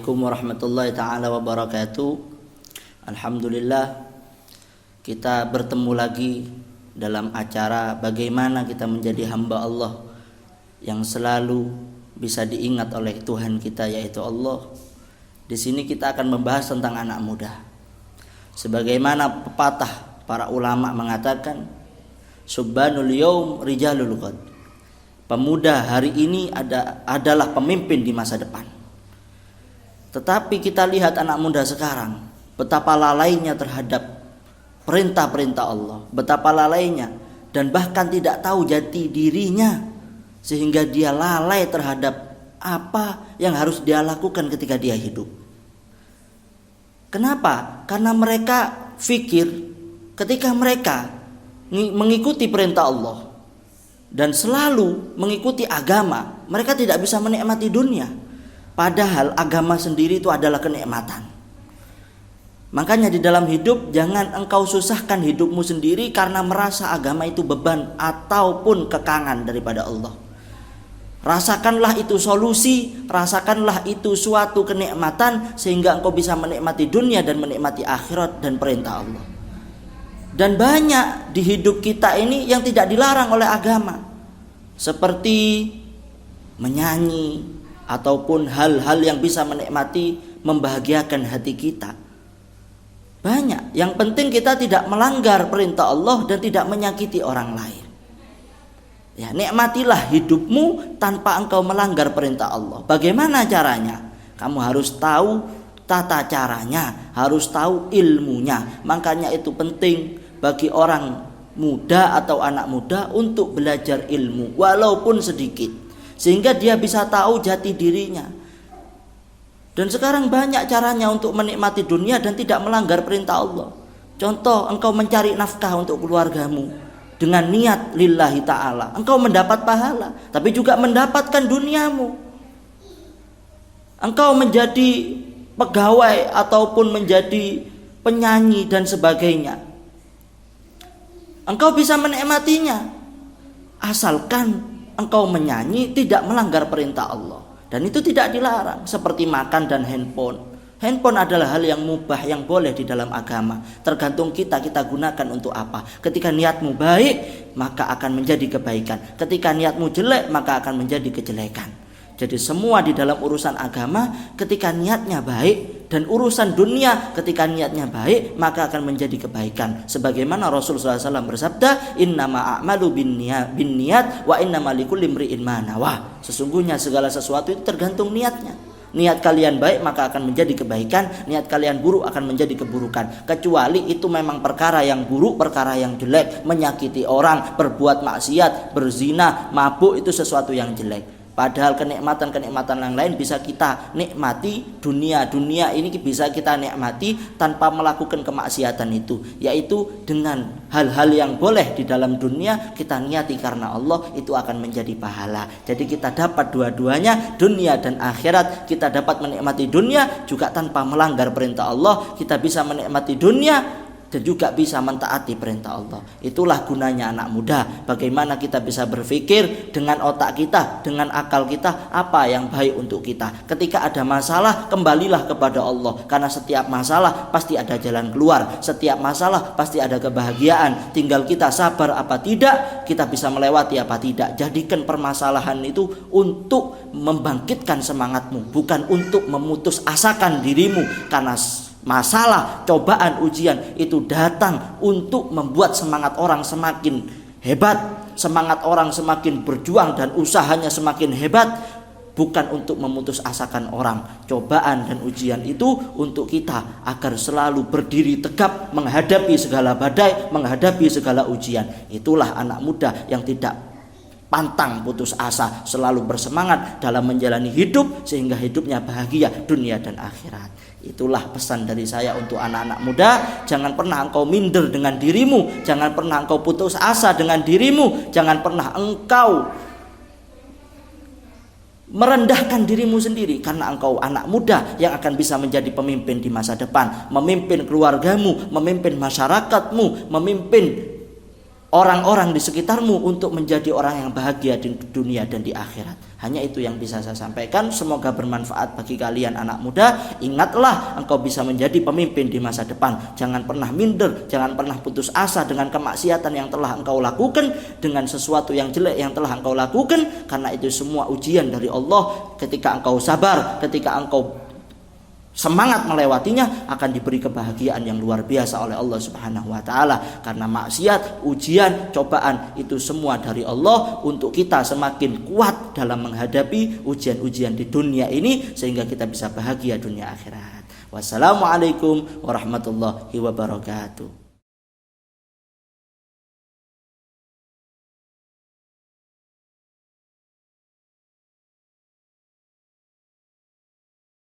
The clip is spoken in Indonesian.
Assalamualaikum warahmatullahi ta'ala wabarakatuh. Alhamdulillah, kita bertemu lagi dalam acara bagaimana kita menjadi hamba Allah yang selalu bisa diingat oleh Tuhan kita, yaitu Allah. Di sini kita akan membahas tentang anak muda. Sebagaimana pepatah para ulama mengatakan, subbanul yaum rijalul ghad. Pemuda hari ini adalah pemimpin di masa depan. Tetapi kita lihat anak muda sekarang, betapa lalainya terhadap perintah-perintah Allah, betapa lalainya dan bahkan tidak tahu jati dirinya, sehingga dia lalai terhadap apa yang harus dia lakukan ketika dia hidup. Kenapa? Karena mereka pikir ketika mereka mengikuti perintah Allah dan selalu mengikuti agama, mereka tidak bisa menikmati dunia. Padahal agama sendiri itu adalah kenikmatan. Makanya di dalam hidup jangan engkau susahkan hidupmu sendiri karena merasa agama itu beban ataupun kekangan daripada Allah. Rasakanlah itu solusi, rasakanlah itu suatu kenikmatan sehingga engkau bisa menikmati dunia dan menikmati akhirat dan perintah Allah. Dan banyak di hidup kita ini yang tidak dilarang oleh agama, seperti menyanyi ataupun hal-hal yang bisa menikmati, membahagiakan hati kita. Banyak. Yang penting kita tidak melanggar perintah Allah dan tidak menyakiti orang lain. Ya, nikmatilah hidupmu tanpa engkau melanggar perintah Allah. Bagaimana caranya? Kamu harus tahu tata caranya, harus tahu ilmunya. Makanya itu penting bagi orang muda atau anak muda untuk belajar ilmu walaupun sedikit, sehingga dia bisa tahu jati dirinya. Dan sekarang banyak caranya untuk menikmati dunia dan tidak melanggar perintah Allah. Contoh, engkau mencari nafkah untuk keluargamu dengan niat lillahi ta'ala, engkau mendapat pahala, tapi juga mendapatkan duniamu. Engkau menjadi pegawai ataupun menjadi penyanyi dan sebagainya, engkau bisa menikmatinya asalkan engkau menyanyi tidak melanggar perintah Allah, dan itu tidak dilarang. Seperti makan dan handphone. Handphone adalah hal yang mubah, yang boleh di dalam agama. Tergantung kita gunakan untuk apa. Ketika niatmu baik, maka akan menjadi kebaikan. Ketika niatmu jelek, maka akan menjadi kejelekan. Jadi semua di dalam urusan agama, ketika niatnya baik, dan urusan dunia ketika niatnya baik, maka akan menjadi kebaikan. Sebagaimana Rasulullah SAW bersabda, innama a'malu binniyat wa innama likulli imri'in ma nawa. Sesungguhnya segala sesuatu itu tergantung niatnya. Niat kalian baik maka akan menjadi kebaikan, niat kalian buruk akan menjadi keburukan. Kecuali itu memang perkara yang buruk, perkara yang jelek, menyakiti orang, berbuat maksiat, berzina, mabuk, itu sesuatu yang jelek. Padahal kenikmatan-kenikmatan yang lain bisa kita nikmati, dunia ini bisa kita nikmati tanpa melakukan kemaksiatan itu, yaitu dengan hal-hal yang boleh di dalam dunia kita niati karena Allah, itu akan menjadi pahala. Jadi kita dapat dua-duanya, dunia dan akhirat. Kita dapat menikmati dunia juga tanpa melanggar perintah Allah, kita bisa menikmati dunia dan juga bisa mentaati perintah Allah. Itulah gunanya anak muda. Bagaimana kita bisa berpikir dengan otak kita, dengan akal kita, apa yang baik untuk kita. Ketika ada masalah, kembalilah kepada Allah, karena setiap masalah pasti ada jalan keluar, setiap masalah pasti ada kebahagiaan. Tinggal kita sabar apa tidak, kita bisa melewati apa tidak. Jadikan permasalahan itu untuk membangkitkan semangatmu, bukan untuk memutus asakan dirimu, karena masalah, cobaan, ujian itu datang untuk membuat semangat orang semakin hebat, semangat orang semakin berjuang dan usahanya semakin hebat, bukan untuk memutus asakan orang. Cobaan dan ujian itu untuk kita agar selalu berdiri tegap menghadapi segala badai, menghadapi segala ujian. Itulah anak muda yang tidak pantang putus asa, selalu bersemangat dalam menjalani hidup sehingga hidupnya bahagia dunia dan akhirat. Itulah pesan dari saya untuk anak-anak muda. Jangan pernah engkau minder dengan dirimu, jangan pernah engkau putus asa dengan dirimu, jangan pernah engkau merendahkan dirimu sendiri, karena engkau anak muda yang akan bisa menjadi pemimpin di masa depan, memimpin keluargamu, memimpin masyarakatmu, memimpin orang-orang di sekitarmu untuk menjadi orang yang bahagia di dunia dan di akhirat. Hanya itu yang bisa saya sampaikan. Semoga bermanfaat bagi kalian anak muda. Ingatlah, engkau bisa menjadi pemimpin di masa depan. Jangan pernah minder, jangan pernah putus asa dengan kemaksiatan yang telah engkau lakukan, dengan sesuatu yang jelek yang telah engkau lakukan, karena itu semua ujian dari Allah. Ketika engkau sabar, ketika engkau semangat melewatinya, akan diberi kebahagiaan yang luar biasa oleh Allah Subhanahu wa taala. Karena maksiat, ujian, cobaan itu semua dari Allah untuk kita semakin kuat dalam menghadapi ujian-ujian di dunia ini, sehingga kita bisa bahagia dunia akhirat. Wassalamualaikum warahmatullahi wabarakatuh.